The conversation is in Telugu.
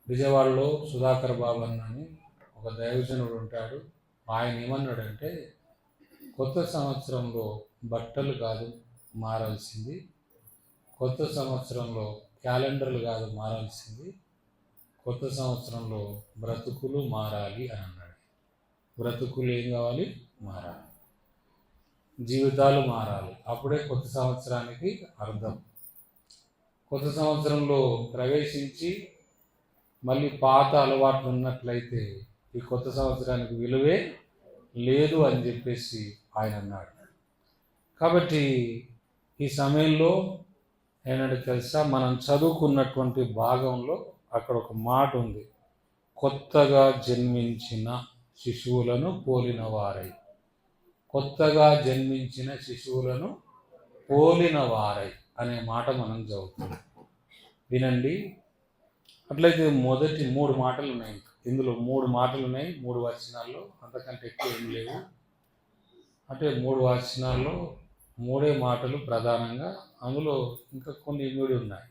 విజయవాడలో సుధాకర్ బాబు అని ఒక దైవజనుడు ఉంటాడు. ఆయన ఏమన్నాడంటే, కొత్త సంవత్సరంలో బట్టలు కాదు మారాల్సింది, కొత్త సంవత్సరంలో క్యాలెండర్లు కాదు మారాల్సింది, కొత్త సంవత్సరంలో బ్రతుకులు మారాలి అని అన్నాడు. బ్రతుకులు ఏం కావాలి? మారాలి. జీవితాలు మారాలి. అప్పుడే కొత్త సంవత్సరానికి అర్థం. కొత్త సంవత్సరంలో ప్రవేశించి మళ్ళీ పాత అలవాట్లు ఉన్నట్లయితే ఈ కొత్త సంవత్సరానికి విలువే లేదు అని చెప్పేసి ఆయన అన్నాడు. కాబట్టి ఈ సమయంలో ఏంటంటే తెలుసా, మనం చదువుకున్నటువంటి భాగంలో అక్కడ ఒక మాట ఉంది, కొత్తగా జన్మించిన శిశువులను పోలిన వారై. కొత్తగా జన్మించిన శిశువులను పోలిన వారై అనే మాట మనం చదువుతున్నాం. వినండి. అట్లయితే మొదటి 3 మాటలు ఉన్నాయి. ఇందులో 3 మాటలు ఉన్నాయి, 3 వచనాల్లో, అంతకంటే ఎక్కువ ఏం లేవు. అంటే 3 వచనాల్లో 3 మాటలు ప్రధానంగా, అందులో ఇంకా కొన్ని ఇమిడి ఉన్నాయి.